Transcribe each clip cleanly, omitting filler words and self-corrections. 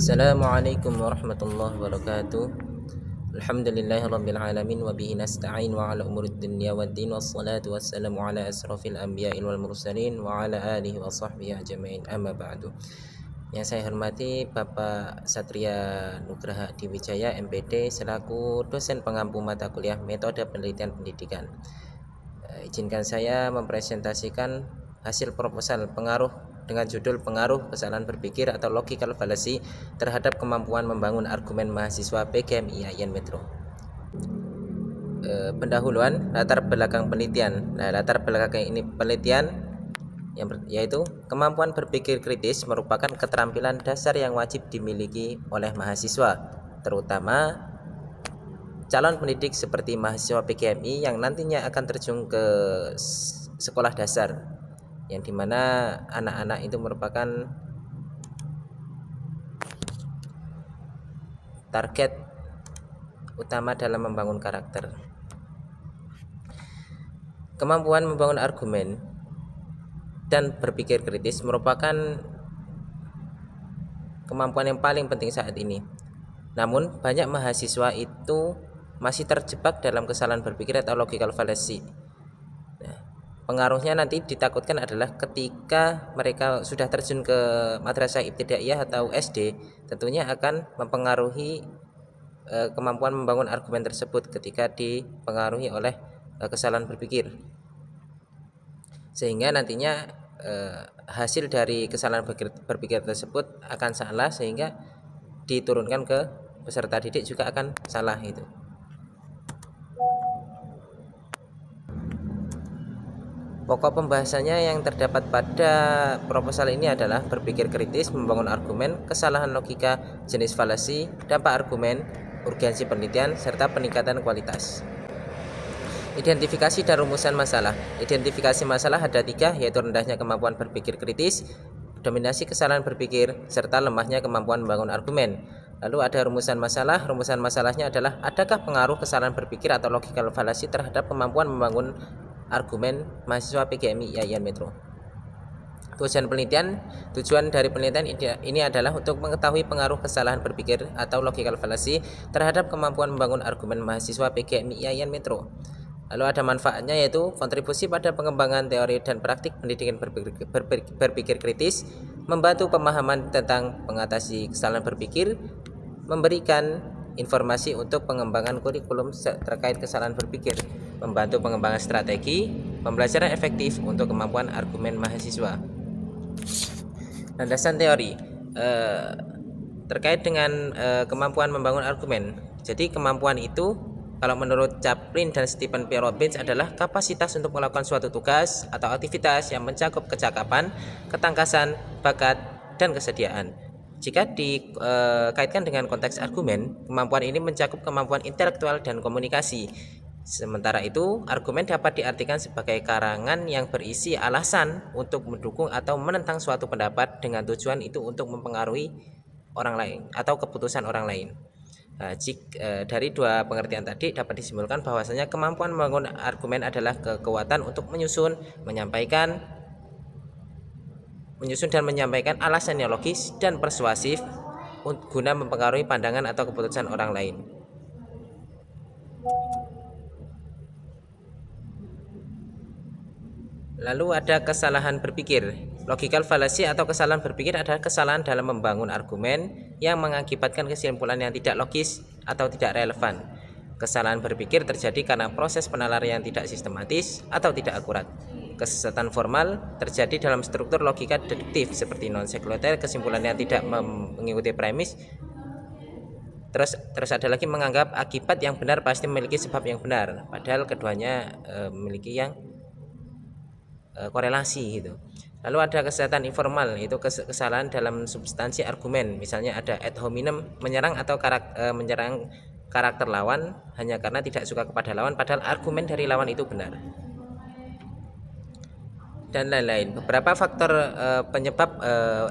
Assalamualaikum warahmatullahi wabarakatuh. Alhamdulillahirabbil alamin wa bihi nasta'in wa ala umurid dunya waddin wassalatu wassalamu ala asrofil anbiya'i wal mursalin wa ala alihi wa sahbihi ajmain, amma ba'du. Yang saya hormati Bapak Satria Nugraha Diwijaya MPD selaku dosen pengampu mata kuliah metode penelitian pendidikan. Izinkan saya mempresentasikan hasil proposal pengaruh dengan judul pengaruh kesalahan berpikir atau logical fallacy terhadap kemampuan membangun argumen mahasiswa PGMI IAIN Metro. Pendahuluan latar belakang penelitian. Latar belakang ini penelitian yaitu kemampuan berpikir kritis merupakan keterampilan dasar yang wajib dimiliki oleh mahasiswa, terutama calon pendidik seperti mahasiswa PGMI yang nantinya akan terjun ke sekolah dasar, yang dimana anak-anak itu merupakan target utama dalam membangun karakter. Kemampuan membangun argumen dan berpikir kritis merupakan kemampuan yang paling penting saat ini. Namun banyak mahasiswa itu masih terjebak dalam kesalahan berpikir atau logical fallacy. Pengaruhnya nanti ditakutkan adalah ketika mereka sudah terjun ke madrasah ibtidaiyah atau SD, tentunya akan mempengaruhi kemampuan membangun argumen tersebut ketika dipengaruhi oleh kesalahan berpikir, sehingga nantinya hasil dari kesalahan berpikir tersebut akan salah, sehingga diturunkan ke peserta didik juga akan salah itu. Pokok pembahasannya yang terdapat pada proposal ini adalah berpikir kritis, membangun argumen, kesalahan logika, jenis falasi, dampak argumen, urgensi penelitian, serta peningkatan kualitas. Identifikasi dan rumusan masalah. Identifikasi masalah ada 3, yaitu rendahnya kemampuan berpikir kritis, dominasi kesalahan berpikir, serta lemahnya kemampuan membangun argumen. Lalu ada rumusan masalah. Rumusan masalahnya adalah adakah pengaruh kesalahan berpikir atau logical fallacy terhadap kemampuan membangun argumen mahasiswa PGMI IAIN Metro. Tujuan dari penelitian ini adalah untuk mengetahui pengaruh kesalahan berpikir atau logical fallacy terhadap kemampuan membangun argumen mahasiswa PGMI IAIN Metro. Lalu ada manfaatnya, yaitu kontribusi pada pengembangan teori dan praktik pendidikan berpikir kritis, membantu pemahaman tentang mengatasi kesalahan berpikir, memberikan informasi untuk pengembangan kurikulum terkait kesalahan berpikir, membantu pengembangan strategi pembelajaran efektif untuk kemampuan argumen mahasiswa. Landasan teori terkait dengan kemampuan membangun argumen. Jadi kemampuan itu, kalau menurut Chaplin dan Stephen P. Robbins, adalah kapasitas untuk melakukan suatu tugas atau aktivitas yang mencakup kecakapan, ketangkasan, bakat, dan kesediaan. Jika dikaitkan dengan konteks argumen, kemampuan ini mencakup kemampuan intelektual dan komunikasi. Sementara itu, argumen dapat diartikan sebagai karangan yang berisi alasan untuk mendukung atau menentang suatu pendapat dengan tujuan itu untuk mempengaruhi orang lain atau keputusan orang lain. Dari dua pengertian tadi dapat disimpulkan bahwasanya kemampuan membangun argumen adalah kekuatan untuk menyusun dan menyampaikan alasan yang logis dan persuasif guna mempengaruhi pandangan atau keputusan orang lain. Lalu ada kesalahan berpikir. Logical fallacy atau kesalahan berpikir adalah kesalahan dalam membangun argumen yang mengakibatkan kesimpulan yang tidak logis atau tidak relevan. Kesalahan berpikir terjadi karena proses penalarian tidak sistematis atau tidak akurat. Kesesatan formal terjadi dalam struktur logika deduktif seperti non sekuler, kesimpulan yang tidak mengikuti premis. Terus ada lagi menganggap akibat yang benar pasti memiliki sebab yang benar, padahal keduanya memiliki yang korelasi gitu. Lalu ada kesesatan informal, yaitu kesalahan dalam substansi argumen. Misalnya ada ad hominem, menyerang menyerang karakter lawan hanya karena tidak suka kepada lawan, padahal argumen dari lawan itu benar, dan lain-lain. Beberapa faktor penyebab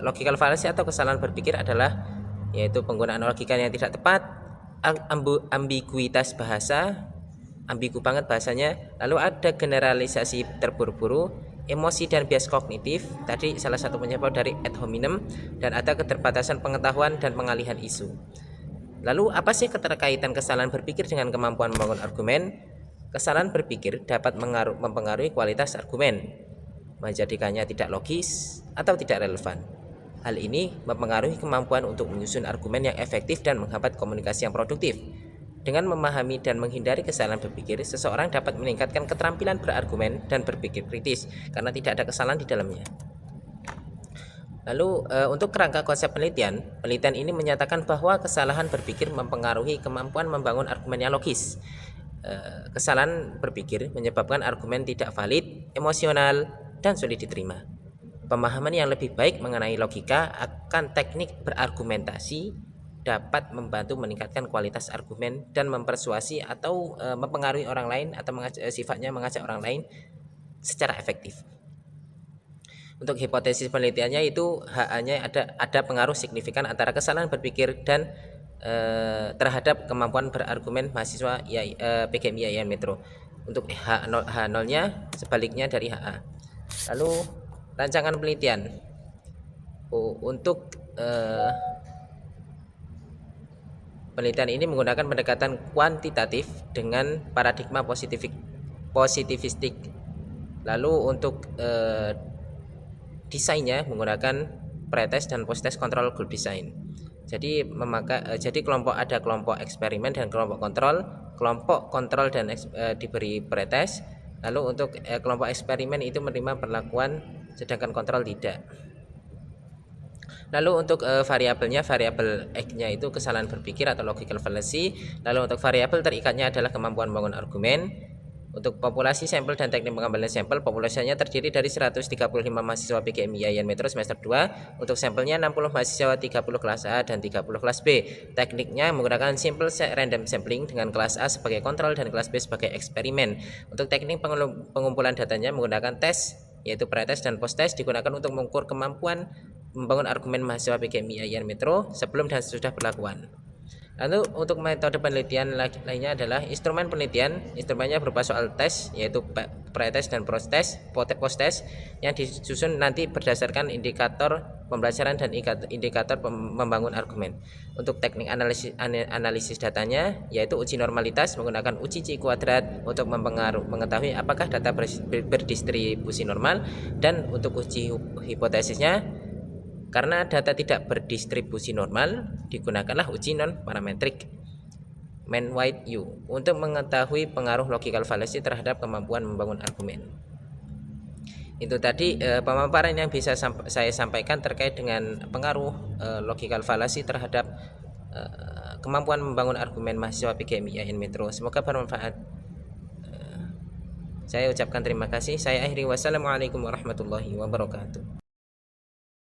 logical fallacy atau kesalahan berpikir adalah yaitu penggunaan logika yang tidak tepat, ambiguitas bahasa, ambigu banget bahasanya. Lalu ada generalisasi terburu-buru, emosi dan bias kognitif, tadi salah satu penyebab dari ad hominem, dan ada keterbatasan pengetahuan dan pengalihan isu. Lalu apa sih keterkaitan kesalahan berpikir dengan kemampuan membangun argumen? Kesalahan berpikir dapat mempengaruhi kualitas argumen, menjadikannya tidak logis atau tidak relevan. Hal ini mempengaruhi kemampuan untuk menyusun argumen yang efektif dan menghambat komunikasi yang produktif. Dengan memahami dan menghindari kesalahan berpikir, seseorang dapat meningkatkan keterampilan berargumen dan berpikir kritis karena tidak ada kesalahan di dalamnya. Lalu untuk kerangka konsep penelitian ini menyatakan bahwa kesalahan berpikir mempengaruhi kemampuan membangun argumen yang logis. Kesalahan berpikir menyebabkan argumen tidak valid, emosional, dan sulit diterima. Pemahaman yang lebih baik mengenai logika akan teknik berargumentasi dapat membantu meningkatkan kualitas argumen dan mempersuasi atau mempengaruhi orang lain atau sifatnya mengajak orang lain secara efektif. Untuk hipotesis penelitiannya itu hanya ada pengaruh signifikan antara kesalahan berpikir dan terhadap kemampuan berargumen mahasiswa PGMI IAIN Metro. Untuk H0-nya sebaliknya dari HA. Lalu rancangan penelitian untuk penelitian ini menggunakan pendekatan kuantitatif dengan paradigma positivistik. Lalu untuk desainnya menggunakan pretest dan post-test control group design. Jadi ada kelompok eksperimen dan kelompok kontrol. Kelompok kontrol dan diberi pretest. Lalu untuk kelompok eksperimen itu menerima perlakuan, sedangkan kontrol tidak. Lalu untuk variabelnya, variabel X-nya itu kesalahan berpikir atau logical fallacy. Lalu untuk variabel terikatnya adalah kemampuan membangun argumen. Untuk populasi sampel dan teknik pengambilan sampel, populasinya terdiri dari 135 mahasiswa PGMI IAIN Metro semester 2. Untuk sampelnya 60 mahasiswa, 30 kelas A dan 30 kelas B. Tekniknya menggunakan simple random sampling dengan kelas A sebagai kontrol dan kelas B sebagai eksperimen. Untuk teknik pengumpulan datanya menggunakan tes, yaitu pretest dan post-test, digunakan untuk mengukur kemampuan membangun argumen mahasiswa PGMI IAIN Metro sebelum dan sesudah perlakuan. Lalu untuk metode penelitian lainnya adalah instrumen penelitian. Instrumennya berupa soal tes, yaitu pretest dan post-test yang disusun nanti berdasarkan indikator pembelajaran dan indikator membangun argumen. Untuk teknik analisis datanya, yaitu uji normalitas menggunakan uji C kuadrat untuk mengetahui apakah data berdistribusi normal, dan untuk uji hipotesisnya, karena data tidak berdistribusi normal, digunakanlah uji non-parametrik Man-White U untuk mengetahui pengaruh logical fallacy terhadap kemampuan membangun argumen. Itu tadi pemaparan yang bisa saya sampaikan terkait dengan pengaruh logical fallacy terhadap kemampuan membangun argumen mahasiswa PGMI IAIN Metro. Semoga bermanfaat. Saya ucapkan terima kasih. Saya akhiri, wassalamualaikum warahmatullahi wabarakatuh.